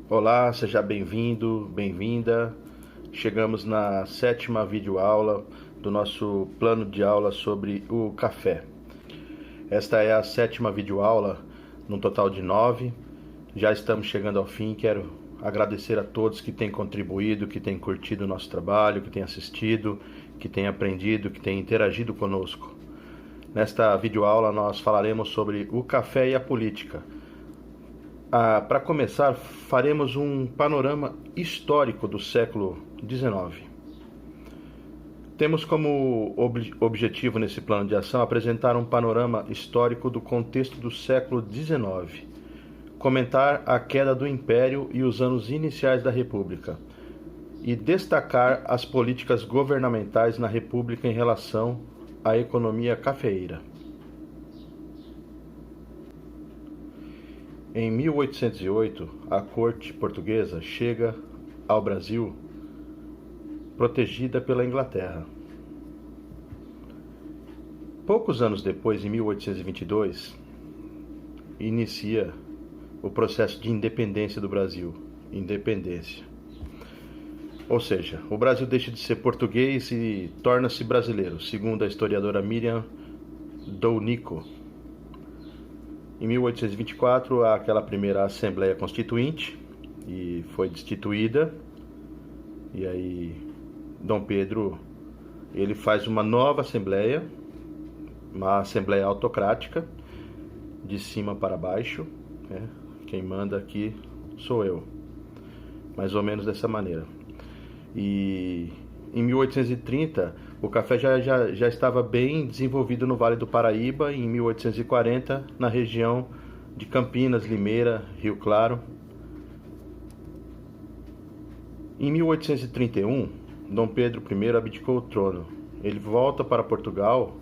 Olá, seja bem-vindo, bem-vinda. Chegamos na sétima videoaula do nosso plano de aula sobre o café. Esta é a sétima videoaula, num total de 9. Já estamos chegando ao fim. Quero agradecer a todos que têm contribuído, que têm curtido o nosso trabalho, que têm assistido, que têm aprendido, que têm interagido conosco. Nesta videoaula nós falaremos sobre o café e a política. Para começar, faremos um panorama histórico do século XIX. Temos como objetivo nesse plano de ação apresentar um panorama histórico do contexto do século XIX, comentar a queda do Império e os anos iniciais da República, e destacar as políticas governamentais na República em relação à economia cafeeira. Em 1808, a corte portuguesa chega ao Brasil protegida pela Inglaterra. Poucos anos depois, em 1822, inicia o processo de independência do Brasil. Independência. Ou seja, o Brasil deixa de ser português e torna-se brasileiro, segundo a historiadora Miriam Dounico. Em 1824, há aquela primeira Assembleia Constituinte e foi destituída. E aí Dom Pedro ele faz uma nova Assembleia, uma Assembleia autocrática, de cima para baixo, né? Quem manda aqui sou eu, mais ou menos dessa maneira. E em 1830, o café já estava bem desenvolvido no Vale do Paraíba, e em 1840, na região de Campinas, Limeira, Rio Claro. Em 1831, Dom Pedro I abdicou o trono. Ele volta para Portugal,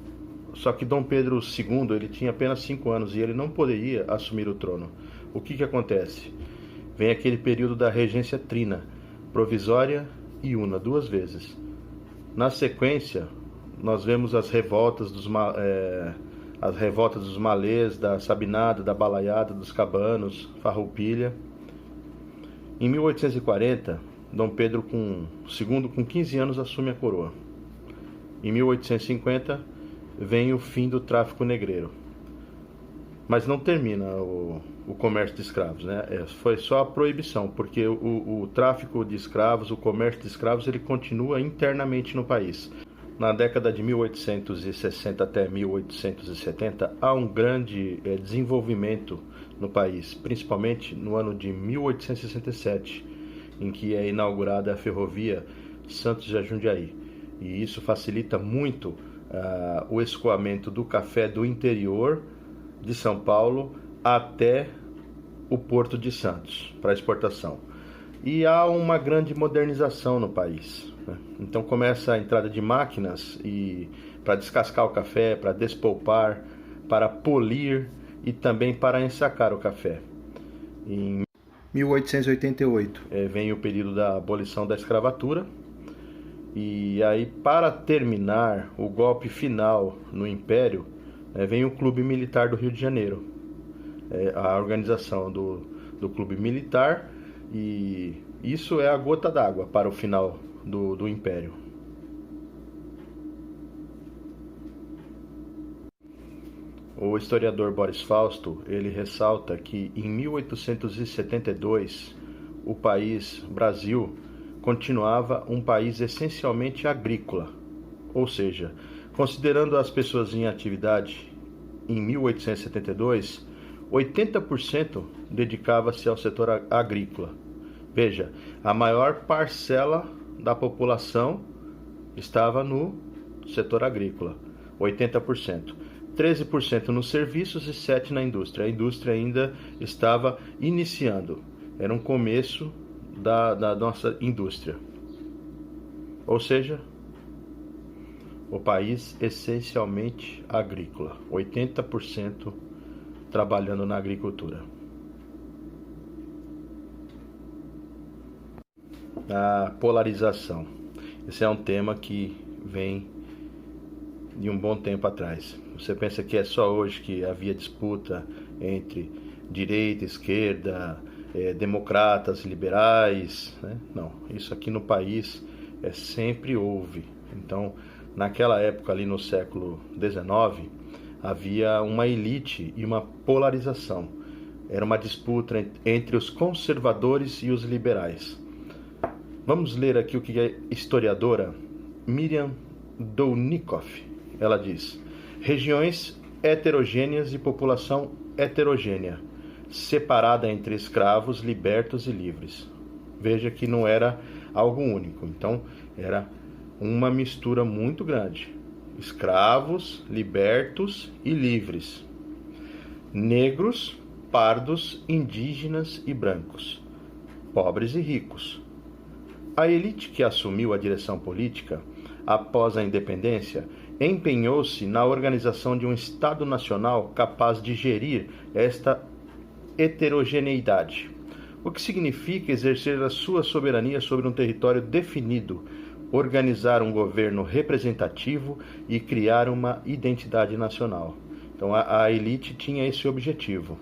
só que Dom Pedro II ele tinha apenas 5 anos e ele não poderia assumir o trono. O que acontece? Vem aquele período da regência trina, provisória e una, 2 vezes. Na sequência, nós vemos as revoltas dos malês, da Sabinada, da Balaiada, dos Cabanos, Farroupilha. Em 1840, Dom Pedro II, com 15 anos, assume a coroa. Em 1850, vem o fim do tráfico negreiro. Mas não termina o comércio de escravos, né? Foi só a proibição, porque o tráfico de escravos, o comércio de escravos, ele continua internamente no país. Na década de 1860 até 1870, há um grande desenvolvimento no país, principalmente no ano de 1867, em que é inaugurada a ferrovia Santos a Jundiaí. E isso facilita muito o escoamento do café do interior de São Paulo até o Porto de Santos para exportação. E há uma grande modernização no país, né? Então começa a entrada de máquinas para descascar o café, para despolpar, para polir e também para ensacar o café. Em 1888 vem o período da abolição da escravatura. E aí, para terminar o golpe final no Império, vem o Clube Militar do Rio de Janeiro, a organização do Clube Militar, e isso é a gota d'água para o final do Império. O historiador Boris Fausto, ele ressalta que em 1872 o país, Brasil, continuava um país essencialmente agrícola, ou seja, considerando as pessoas em atividade em 1872, 80% dedicava-se ao setor agrícola. Veja, a maior parcela da população estava no setor agrícola, 80%. 13% nos serviços e 7% na indústria. A indústria ainda estava iniciando, era um começo da nossa indústria. Ou seja, o país essencialmente agrícola, 80% trabalhando na agricultura. A polarização. Esse é um tema que vem de um bom tempo atrás. Você pensa que é só hoje que havia disputa entre direita, esquerda, democratas, liberais, né? Não, isso aqui no país sempre houve. Então, naquela época ali no século XIX, havia uma elite e uma polarização. Era uma disputa entre os conservadores e os liberais. Vamos ler aqui o que a historiadora Miriam Dounikoff, ela diz: regiões heterogêneas e população heterogênea, separada entre escravos, libertos e livres. Veja que não era algo único, então era uma mistura muito grande. Escravos, libertos e livres. Negros, pardos, indígenas e brancos. Pobres e ricos. A elite que assumiu a direção política após a independência empenhou-se na organização de um Estado nacional capaz de gerir esta heterogeneidade, o que significa exercer a sua soberania sobre um território definido, organizar um governo representativo e criar uma identidade nacional. Então a elite tinha esse objetivo: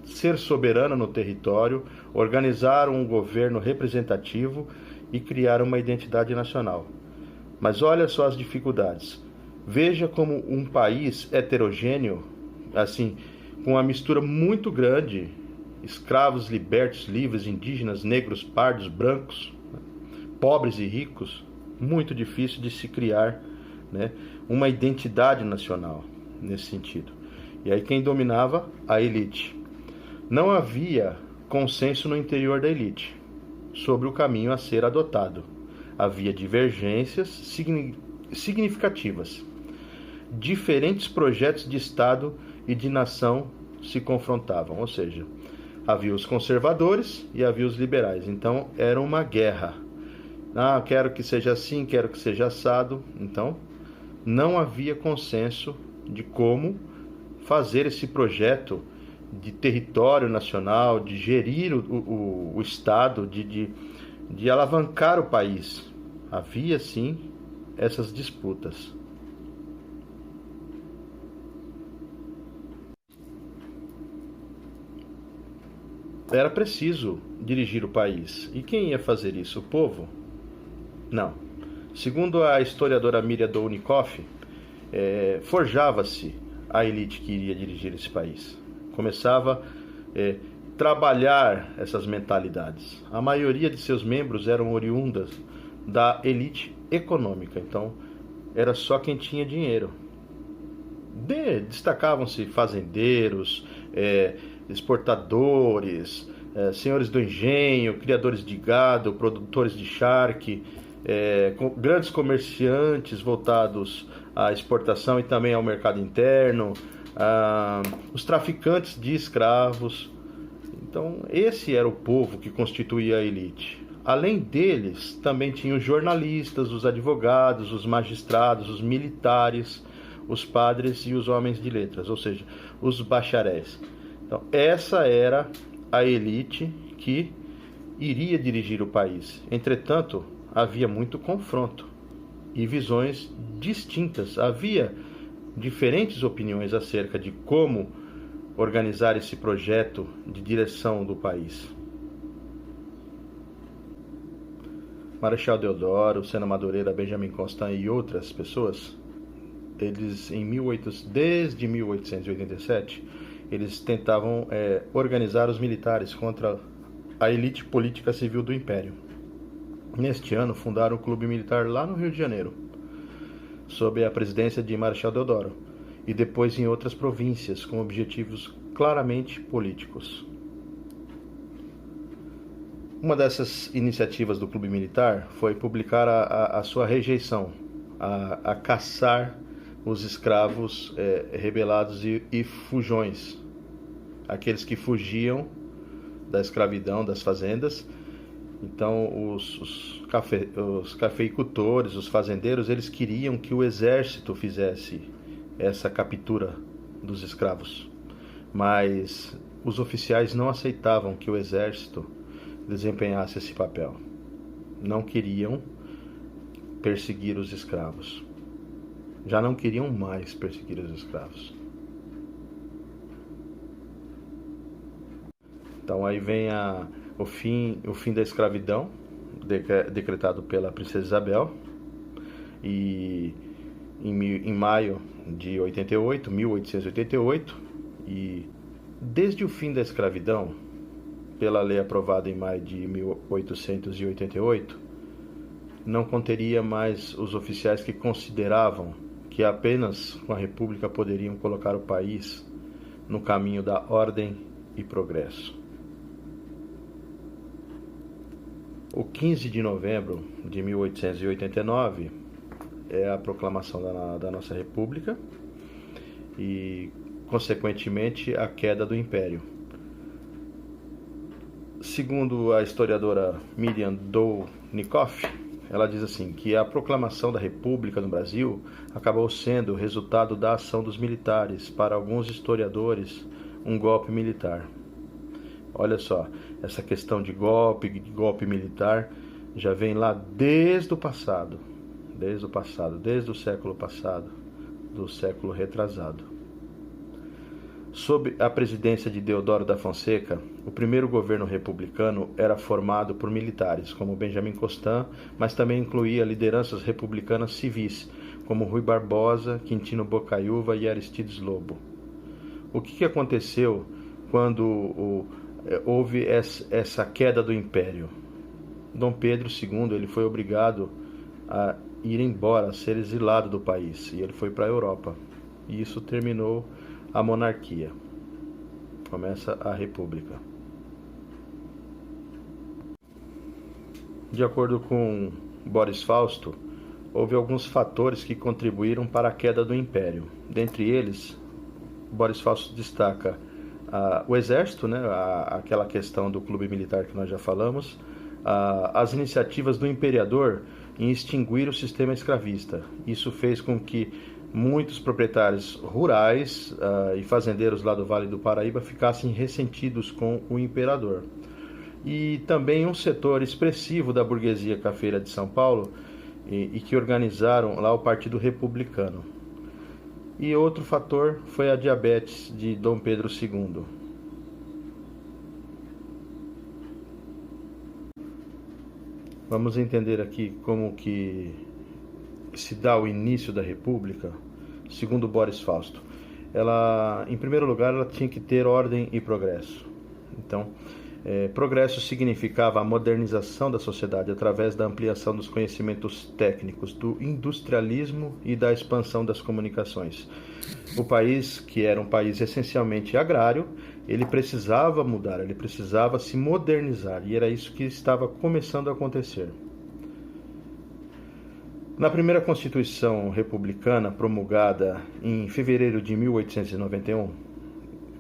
ser soberana no território, organizar um governo representativo e criar uma identidade nacional. Mas olha só as dificuldades. Veja como um país heterogêneo, assim, com uma mistura muito grande, escravos, libertos, livres, indígenas, negros, pardos, brancos, pobres e ricos, muito difícil de se criar, né, uma identidade nacional nesse sentido. E aí quem dominava? A elite. Não havia consenso no interior da elite sobre o caminho a ser adotado. Havia divergências significativas. Diferentes projetos de Estado e de nação se confrontavam, ou seja, havia os conservadores e havia os liberais. Então era uma guerra. Quero que seja assim, quero que seja assado. Então não havia consenso de como fazer esse projeto de território nacional, de gerir o Estado, de alavancar o país. Havia, sim, essas disputas. Era preciso dirigir o país. E quem ia fazer isso? O povo? Não. Segundo a historiadora Miriam Dounikoff, forjava-se a elite que iria dirigir esse país. Começava a trabalhar essas mentalidades. A maioria de seus membros eram oriundas da elite econômica, então era só quem tinha dinheiro. Destacavam-se fazendeiros, exportadores, senhores do engenho, criadores de gado, produtores de charque, grandes comerciantes voltados à exportação e também ao mercado interno, os traficantes de escravos. Então esse era o povo que constituía a elite. Além deles, também tinha os jornalistas, os advogados, os magistrados, os militares, os padres e os homens de letras, ou seja, os bacharéis. Então, essa era a elite que iria dirigir o país. Entretanto, havia muito confronto e visões distintas. Havia diferentes opiniões acerca de como organizar esse projeto de direção do país. Marechal Deodoro, Sena Madureira, Benjamin Constant e outras pessoas, eles desde 1887, eles tentavam organizar os militares contra a elite política civil do Império. Neste ano, fundaram o Clube Militar lá no Rio de Janeiro, sob a presidência de Marechal Deodoro, e depois em outras províncias, com objetivos claramente políticos. Uma dessas iniciativas do Clube Militar foi publicar a sua rejeição a caçar os escravos rebelados e fujões, aqueles que fugiam da escravidão, das fazendas. Então os cafeicultores, os fazendeiros, eles queriam que o exército fizesse essa captura dos escravos, mas os oficiais não aceitavam que o exército desempenhasse esse papel. Não queriam perseguir os escravos. Já não queriam mais perseguir os escravos. Então aí vem o fim da escravidão, decretado pela princesa Isabel, e em maio de 1888, e desde o fim da escravidão, pela lei aprovada em maio de 1888, não conteria mais os oficiais que consideravam que apenas com a República poderiam colocar o país no caminho da ordem e progresso. O 15 de novembro de 1889 é a proclamação da nossa República e, consequentemente, a queda do Império. Segundo a historiadora Miriam Downikoff, ela diz assim, que a proclamação da República no Brasil acabou sendo o resultado da ação dos militares, para alguns historiadores, um golpe militar. Olha só, essa questão de golpe militar já vem lá desde o século passado, do século retrasado. Sob a presidência de Deodoro da Fonseca, o primeiro governo republicano era formado por militares, como Benjamin Constant, mas também incluía lideranças republicanas civis, como Rui Barbosa, Quintino Bocaiúva e Aristides Lobo. O que aconteceu quando houve essa queda do Império? Dom Pedro II ele foi obrigado a ir embora, a ser exilado do país, e ele foi para a Europa. E isso terminou a monarquia. Começa a República. De acordo com Boris Fausto, houve alguns fatores que contribuíram para a queda do Império. Dentre eles, Boris Fausto destaca o exército, né, aquela questão do clube militar que nós já falamos, as iniciativas do imperador em extinguir o sistema escravista. Isso fez com que muitos proprietários rurais e fazendeiros lá do Vale do Paraíba ficassem ressentidos com o imperador. E também um setor expressivo da burguesia cafeira de São Paulo e que organizaram lá o Partido Republicano. E outro fator foi a diabetes de Dom Pedro II. Vamos entender aqui como que se dá o início da República, segundo Boris Fausto. Ela, em primeiro lugar, ela tinha que ter ordem e progresso. Então, progresso significava a modernização da sociedade através da ampliação dos conhecimentos técnicos, do industrialismo e da expansão das comunicações. O país, que era um país essencialmente agrário, ele precisava mudar, ele precisava se modernizar, e era isso que estava começando a acontecer. Na primeira Constituição Republicana, promulgada em fevereiro de 1891,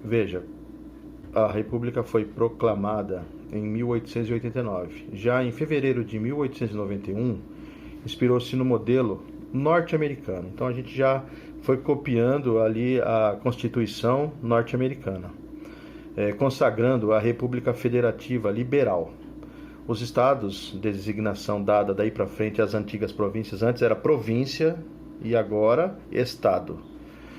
veja, a República foi proclamada em 1889. Já em fevereiro de 1891, inspirou-se no modelo norte-americano. Então a gente já foi copiando ali a Constituição norte-americana, consagrando a República Federativa Liberal. Os estados, designação dada daí para frente às antigas províncias, antes era província e agora estado,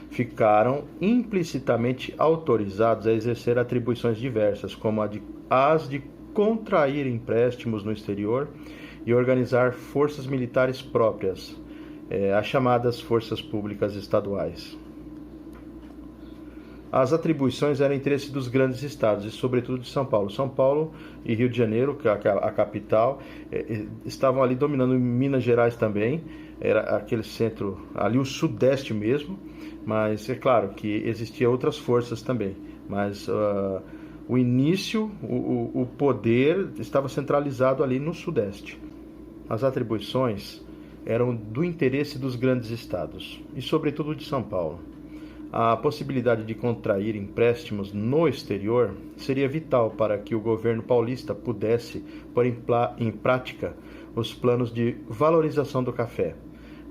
ficaram implicitamente autorizados a exercer atribuições diversas, como as de contrair empréstimos no exterior e organizar forças militares próprias, as chamadas forças públicas estaduais. As atribuições eram interesse dos grandes estados, e sobretudo de São Paulo. São Paulo e Rio de Janeiro, que é a capital, estavam ali dominando. Minas Gerais também, era aquele centro, ali o sudeste mesmo, mas é claro que existiam outras forças também. Mas o início, o poder estava centralizado ali no sudeste. As atribuições eram do interesse dos grandes estados, e sobretudo de São Paulo. A possibilidade de contrair empréstimos no exterior seria vital para que o governo paulista pudesse pôr em prática os planos de valorização do café.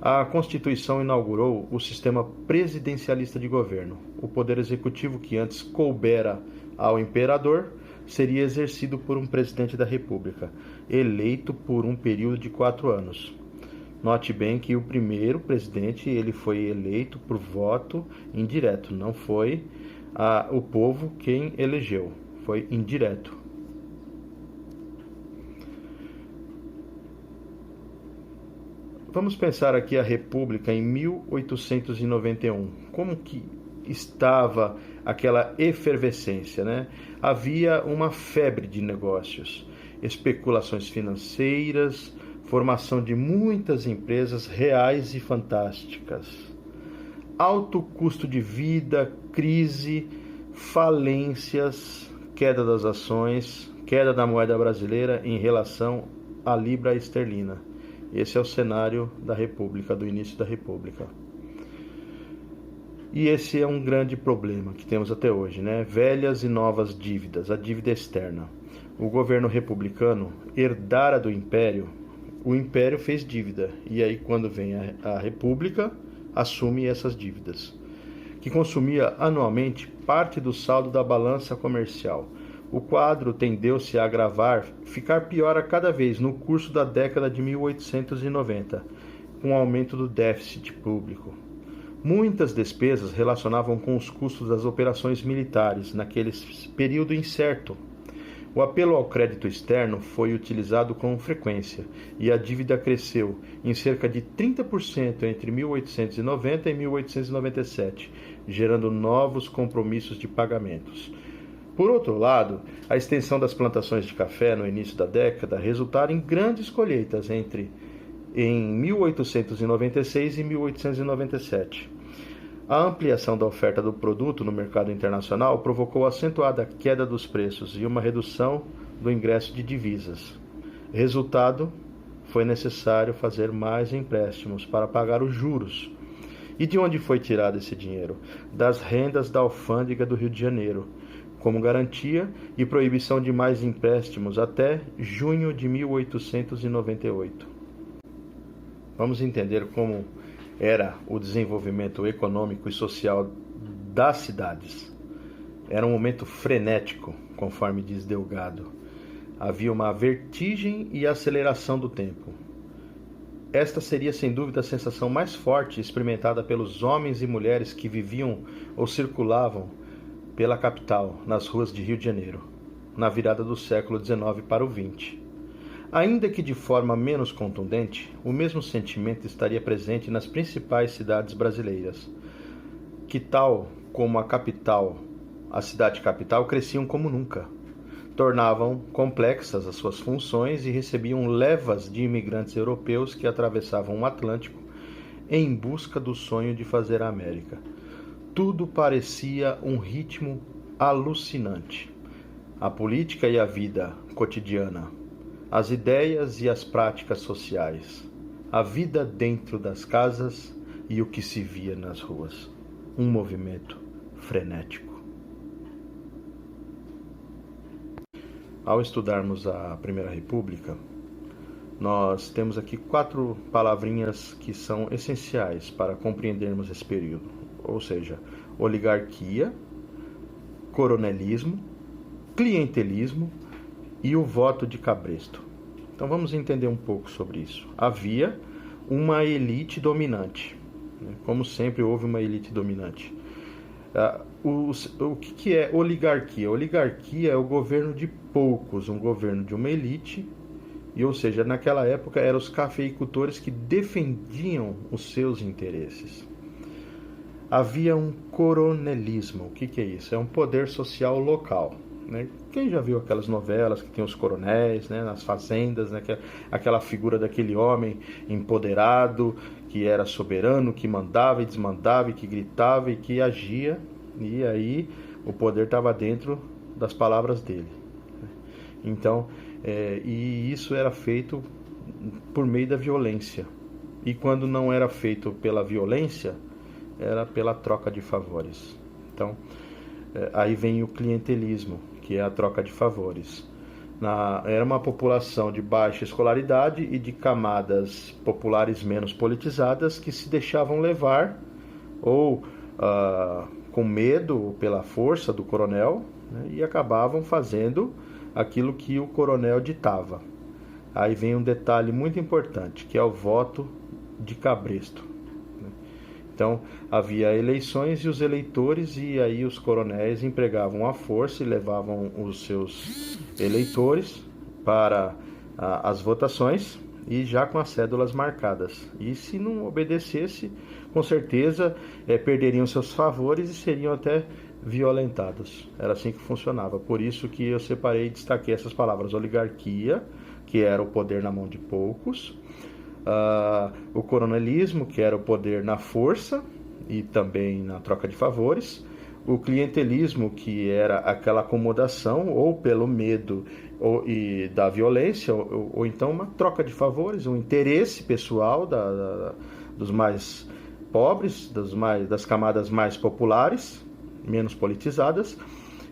A Constituição inaugurou o sistema presidencialista de governo. O poder executivo, que antes coubera ao imperador, seria exercido por um presidente da República, eleito por um período de 4 anos. Note bem que o primeiro presidente ele foi eleito por voto indireto, não foi o povo quem elegeu, foi indireto. Vamos pensar aqui a República em 1891. Como que estava aquela efervescência, né? Havia uma febre de negócios, especulações financeiras, formação de muitas empresas reais e fantásticas, alto custo de vida, crise, falências, queda das ações, queda da moeda brasileira em relação à libra esterlina. Esse é o cenário da República, do início da República. E esse é um grande problema que temos até hoje, né? Velhas e novas dívidas, a dívida externa. O governo republicano herdara do Império, o Império fez dívida, e aí quando vem a República, assume essas dívidas, que consumia anualmente parte do saldo da balança comercial. O quadro tendeu-se a agravar, ficar pior a cada vez no curso da década de 1890, com o aumento do déficit público. Muitas despesas relacionavam com os custos das operações militares naquele período incerto. O apelo ao crédito externo foi utilizado com frequência e a dívida cresceu em cerca de 30% entre 1890 e 1897, gerando novos compromissos de pagamentos. Por outro lado, a extensão das plantações de café no início da década resultaram em grandes colheitas em 1896 e 1897. A ampliação da oferta do produto no mercado internacional provocou acentuada queda dos preços e uma redução do ingresso de divisas. Resultado, foi necessário fazer mais empréstimos para pagar os juros. E de onde foi tirado esse dinheiro? Das rendas da alfândega do Rio de Janeiro, como garantia e proibição de mais empréstimos até junho de 1898. Vamos entender como era o desenvolvimento econômico e social das cidades. Era um momento frenético, conforme diz Delgado. Havia uma vertigem e aceleração do tempo. Esta seria sem dúvida a sensação mais forte experimentada pelos homens e mulheres que viviam ou circulavam pela capital, nas ruas de Rio de Janeiro, na virada do século XIX para o XX. Ainda que de forma menos contundente, o mesmo sentimento estaria presente nas principais cidades brasileiras, que tal como a cidade capital, cresciam como nunca. Tornavam complexas as suas funções e recebiam levas de imigrantes europeus que atravessavam o Atlântico em busca do sonho de fazer a América. Tudo parecia um ritmo alucinante. A política e a vida cotidiana, as ideias e as práticas sociais, a vida dentro das casas e o que se via nas ruas. Um movimento frenético. Ao estudarmos a Primeira República, nós temos aqui 4 palavrinhas que são essenciais para compreendermos esse período. Ou seja, oligarquia, coronelismo, clientelismo e o voto de cabresto. Então vamos entender um pouco sobre isso. Havia uma elite dominante. Como sempre, houve uma elite dominante. O que é oligarquia? Oligarquia é o governo de poucos, um governo de uma elite. E, ou seja, naquela época eram os cafeicultores que defendiam os seus interesses. Havia um coronelismo. O que é isso? É um poder social local. Né? Quem já viu aquelas novelas que tem os coronéis, né, nas fazendas, né, aquela figura daquele homem empoderado, que era soberano, que mandava e desmandava, e que gritava e que agia, e aí o poder estava dentro das palavras dele. Então, e isso era feito por meio da violência. E quando não era feito pela violência, era pela troca de favores. Então, aí vem o clientelismo, que é a troca de favores. Era uma população de baixa escolaridade e de camadas populares menos politizadas que se deixavam levar ou com medo ou pela força do coronel, né, e acabavam fazendo aquilo que o coronel ditava. Aí vem um detalhe muito importante, que é o voto de cabresto. Então havia eleições e os eleitores, e aí os coronéis empregavam a força e levavam os seus eleitores para as votações e já com as cédulas marcadas. E se não obedecesse, com certeza perderiam seus favores e seriam até violentados. Era assim que funcionava. Por isso que eu separei e destaquei essas palavras: oligarquia, que era o poder na mão de poucos, o coronelismo, que era o poder na força e também na troca de favores, o clientelismo, que era aquela acomodação ou pelo medo e da violência, ou então uma troca de favores, um interesse pessoal dos mais pobres, das camadas mais populares, menos politizadas,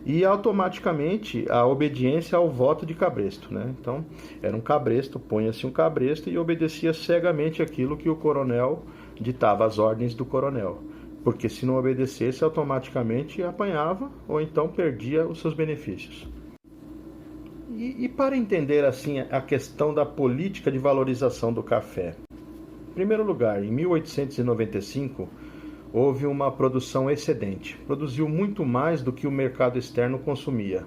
e automaticamente a obediência ao voto de cabresto, né? Então era um cabresto, punha-se um cabresto e obedecia cegamente aquilo que o coronel ditava, as ordens do coronel, porque se não obedecesse, automaticamente apanhava ou então perdia os seus benefícios. E para entender assim a questão da política de valorização do café, em primeiro lugar, em 1895 houve uma produção excedente, produziu muito mais do que o mercado externo consumia.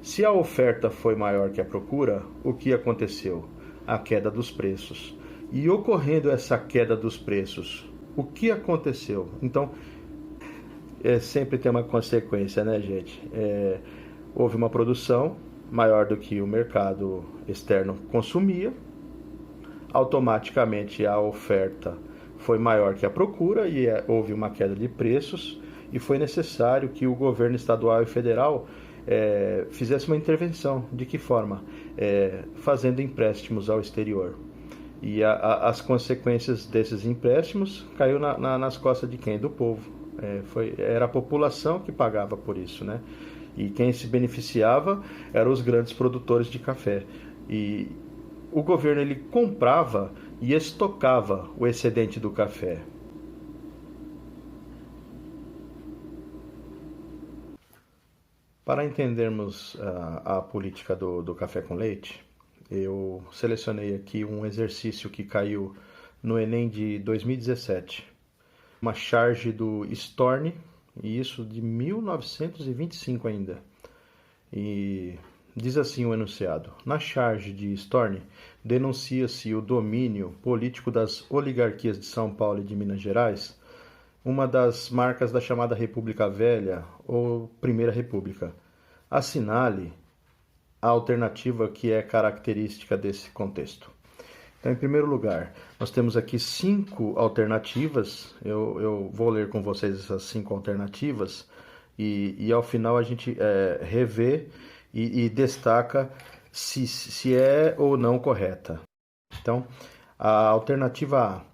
Se a oferta foi maior que a procura, o que aconteceu? A queda dos preços. E ocorrendo essa queda dos preços, o que aconteceu? Então, sempre tem uma consequência, né, gente? Houve uma produção maior do que o mercado externo consumia, automaticamente a oferta foi maior que a procura e houve uma queda de preços, e foi necessário que o governo estadual e federal fizesse uma intervenção. De que forma? Fazendo empréstimos ao exterior. E as consequências desses empréstimos caiu nas costas de quem? Do povo. Era a população que pagava por isso, né? E quem se beneficiava eram os grandes produtores de café. E o governo ele comprava e estocava o excedente do café. Para entendermos a política do café com leite, eu selecionei aqui um exercício que caiu no Enem de 2017. Uma charge do Storni, e isso de 1925 ainda. E diz assim o enunciado: na charge de Storni, denuncia-se o domínio político das oligarquias de São Paulo e de Minas Gerais, uma das marcas da chamada República Velha ou Primeira República. Assinale a alternativa que é característica desse contexto. Então, em primeiro lugar, nós temos aqui 5 alternativas. Eu vou ler com vocês essas 5 alternativas e ao final a gente revê e destaca se é ou não correta. Então, a alternativa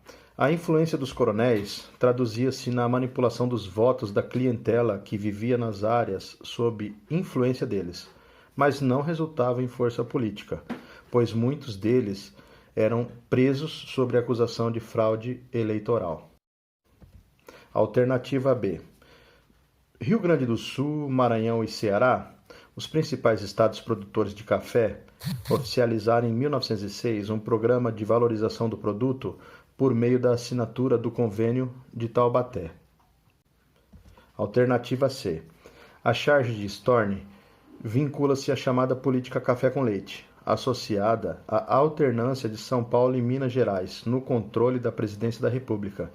A influência dos coronéis traduzia-se na manipulação dos votos da clientela que vivia nas áreas sob influência deles, mas não resultava em força política, pois muitos deles eram presos sob acusação de fraude eleitoral. Alternativa B. Rio Grande do Sul, Maranhão e Ceará, os principais estados produtores de café, oficializaram em 1906 um programa de valorização do produto por meio da assinatura do Convênio de Taubaté. Alternativa C. A charge de Storni vincula-se à chamada política café com leite, associada à alternância de São Paulo e Minas Gerais no controle da presidência da República,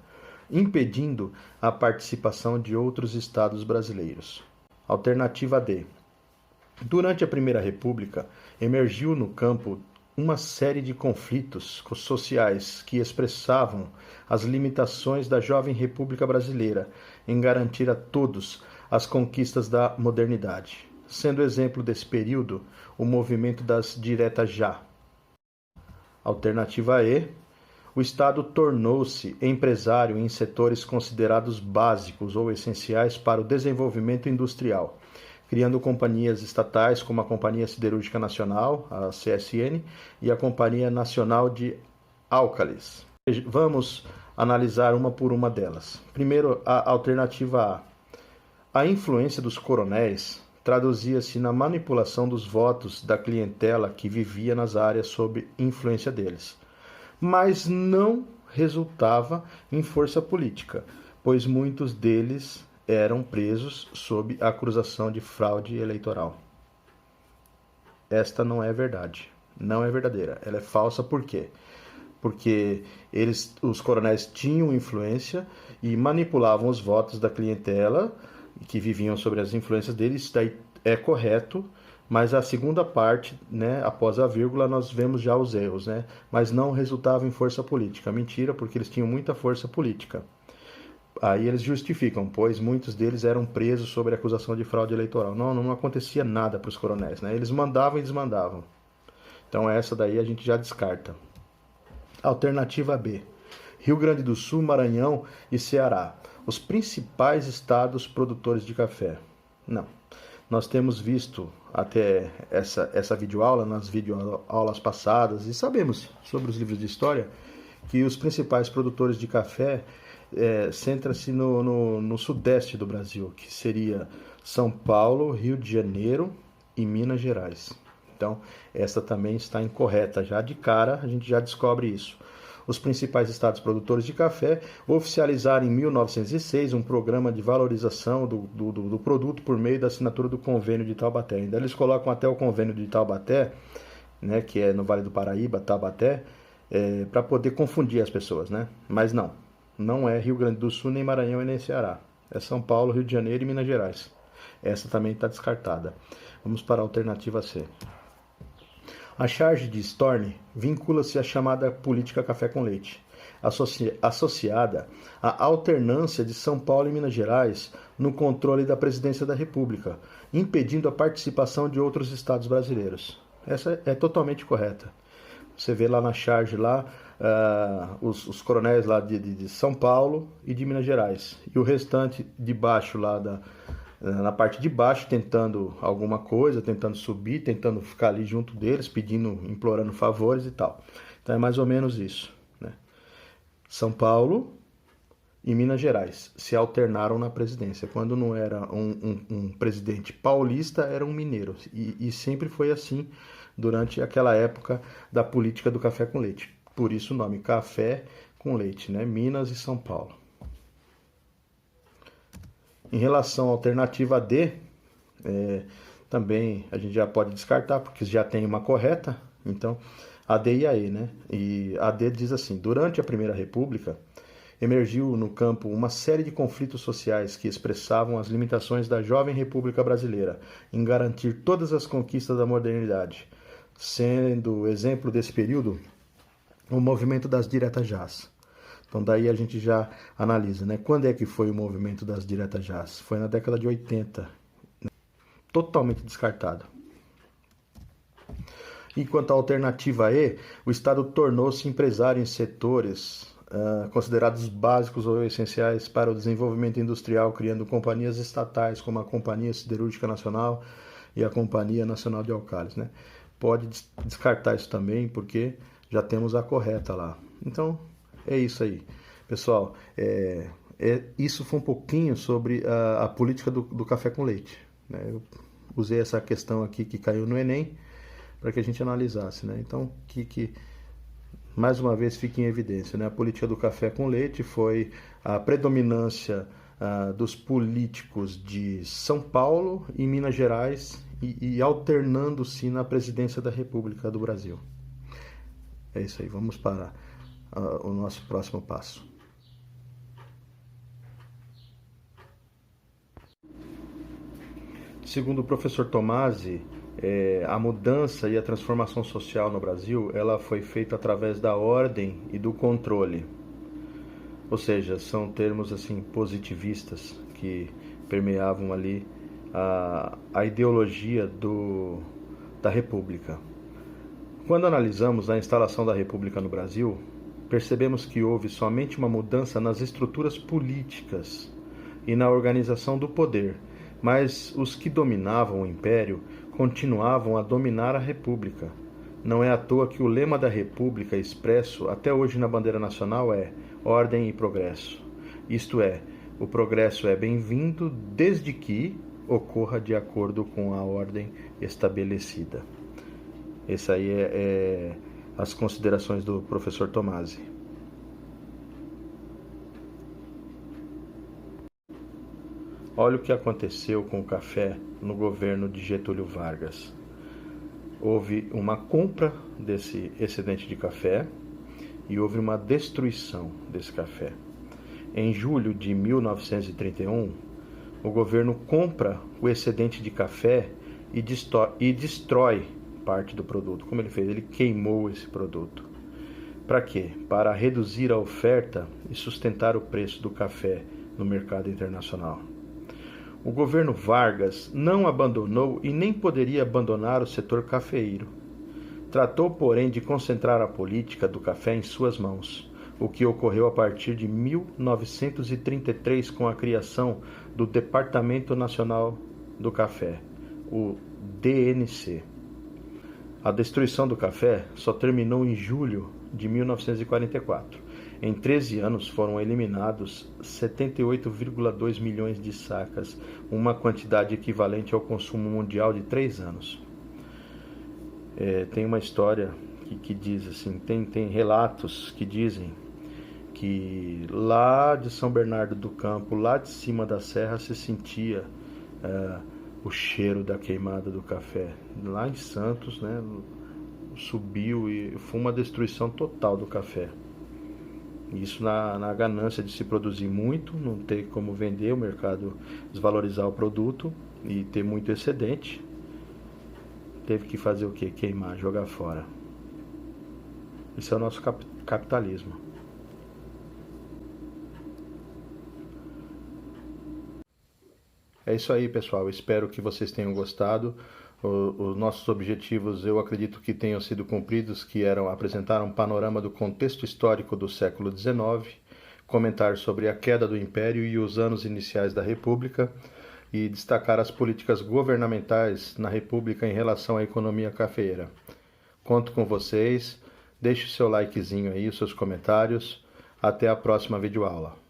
impedindo a participação de outros estados brasileiros. Alternativa D. Durante a Primeira República, emergiu no campo uma série de conflitos sociais que expressavam as limitações da jovem República Brasileira em garantir a todos as conquistas da modernidade, sendo exemplo desse período o movimento das diretas já. Alternativa E. O Estado tornou-se empresário em setores considerados básicos ou essenciais para o desenvolvimento industrial, criando companhias estatais como a Companhia Siderúrgica Nacional, a CSN, e a Companhia Nacional de Álcalis. Vamos analisar uma por uma delas. Primeiro, a alternativa A. A influência dos coronéis traduzia-se na manipulação dos votos da clientela que vivia nas áreas sob influência deles, mas não resultava em força política, pois muitos deles eram presos sob a acusação de fraude eleitoral. Esta não é verdade, não é verdadeira, ela é falsa. Por quê? Porque os coronéis tinham influência e manipulavam os votos da clientela que viviam sobre as influências deles. Isso daí é correto, mas a segunda parte, né, após a vírgula, nós vemos já os erros, né? Mas não resultava em força política. Mentira, porque eles tinham muita força política. Aí eles justificam, pois muitos deles eram presos sob acusação de fraude eleitoral. Não acontecia nada para os coronéis, né? Eles mandavam e desmandavam. Então essa daí a gente já descarta. Alternativa B. Rio Grande do Sul, Maranhão e Ceará. Os principais estados produtores de café. Não. Nós temos visto até essa videoaula, nas videoaulas passadas, e sabemos sobre os livros de história, que os principais produtores de café centram-se no sudeste do Brasil, que seria São Paulo, Rio de Janeiro e Minas Gerais. Então, essa também está incorreta. Já de cara, a gente já descobre isso. Os principais estados produtores de café oficializaram em 1906 um programa de valorização do produto por meio da assinatura do Convênio de Taubaté. Ainda eles colocam até o Convênio de Taubaté, né, que é no Vale do Paraíba, Taubaté, para poder confundir as pessoas, né? Mas não é Rio Grande do Sul, nem Maranhão e nem Ceará. É São Paulo, Rio de Janeiro e Minas Gerais. Essa também está descartada. Vamos para a alternativa C. A charge de Storni vincula-se à chamada política café com leite, associada à alternância de São Paulo e Minas Gerais no controle da presidência da República, impedindo a participação de outros estados brasileiros. Essa é totalmente correta. Você vê lá na charge lá, os coronéis lá de São Paulo e de Minas Gerais. E o restante de baixo lá na parte de baixo, tentando alguma coisa, tentando subir, tentando ficar ali junto deles, pedindo, implorando favores e tal. Então é mais ou menos isso, né? São Paulo e Minas Gerais se alternaram na presidência. Quando não era um presidente paulista, era um mineiro. E sempre foi assim durante aquela época da política do café com leite. Por isso o nome café com leite, né? Minas e São Paulo. Em relação à alternativa D, também a gente já pode descartar, porque já tem uma correta. Então, a D e a E, né? E a D diz assim: durante a Primeira República, emergiu no campo uma série de conflitos sociais que expressavam as limitações da jovem República Brasileira em garantir todas as conquistas da modernidade, sendo exemplo desse período o movimento das diretas-jás. Então daí a gente já analisa, né? Quando é que foi o movimento das diretas-jás? Foi na década de 80, né? Totalmente descartado. Enquanto à alternativa E, o Estado tornou-se empresário em setores considerados básicos ou essenciais para o desenvolvimento industrial, criando companhias estatais como a Companhia Siderúrgica Nacional e a Companhia Nacional de Alcális, né? Pode descartar isso também, porque já temos a correta lá. Então, é isso aí. Pessoal, isso foi um pouquinho sobre a política do café com leite, né? Eu usei essa questão aqui que caiu no Enem para que a gente analisasse, né? Então, que mais uma vez fica em evidência, né? A política do café com leite foi a predominância dos políticos de São Paulo e Minas Gerais e alternando-se na presidência da República do Brasil. É isso aí, vamos para o nosso próximo passo. Segundo o professor Tomasi, a mudança e a transformação social no Brasil, ela foi feita através da ordem e do controle. Ou seja, são termos assim positivistas que permeavam ali a ideologia da República. Quando analisamos a instalação da República no Brasil, percebemos que houve somente uma mudança nas estruturas políticas e na organização do poder, mas os que dominavam o Império continuavam a dominar a República. Não é à toa que o lema da República, expresso até hoje na bandeira nacional, é ordem e progresso. Isto é, o progresso é bem-vindo desde que ocorra de acordo com a ordem estabelecida. Esse aí é as considerações do professor Tomasi. Olha o que aconteceu com o café no governo de Getúlio Vargas. Houve uma compra desse excedente de café e houve uma destruição desse café. Em julho de 1931, o governo compra o excedente de café e destrói parte do produto. Como ele fez? Ele queimou esse produto. Para quê? Para reduzir a oferta e sustentar o preço do café no mercado internacional. O governo Vargas não abandonou e nem poderia abandonar o setor cafeeiro. Tratou, porém, de concentrar a política do café em suas mãos, o que ocorreu a partir de 1933 com a criação do Departamento Nacional do Café, o DNC. A destruição do café só terminou em julho de 1944. Em 13 anos foram eliminados 78,2 milhões de sacas, uma quantidade equivalente ao consumo mundial de 3 anos. Tem uma história que diz assim, tem relatos que dizem que lá de São Bernardo do Campo, lá de cima da serra, se sentia o cheiro da queimada do café. Lá em Santos, né, subiu e foi uma destruição total do café. Isso na ganância de se produzir muito, não ter como vender, o mercado desvalorizar o produto e ter muito excedente. Teve que fazer o quê? Queimar, jogar fora. Esse é o nosso capitalismo. É isso aí, pessoal. Espero que vocês tenham gostado. Os nossos objetivos, eu acredito que tenham sido cumpridos, que eram apresentar um panorama do contexto histórico do século XIX, comentar sobre a queda do Império e os anos iniciais da República e destacar as políticas governamentais na República em relação à economia cafeeira. Conto com vocês. Deixe o seu likezinho aí, os seus comentários. Até a próxima videoaula.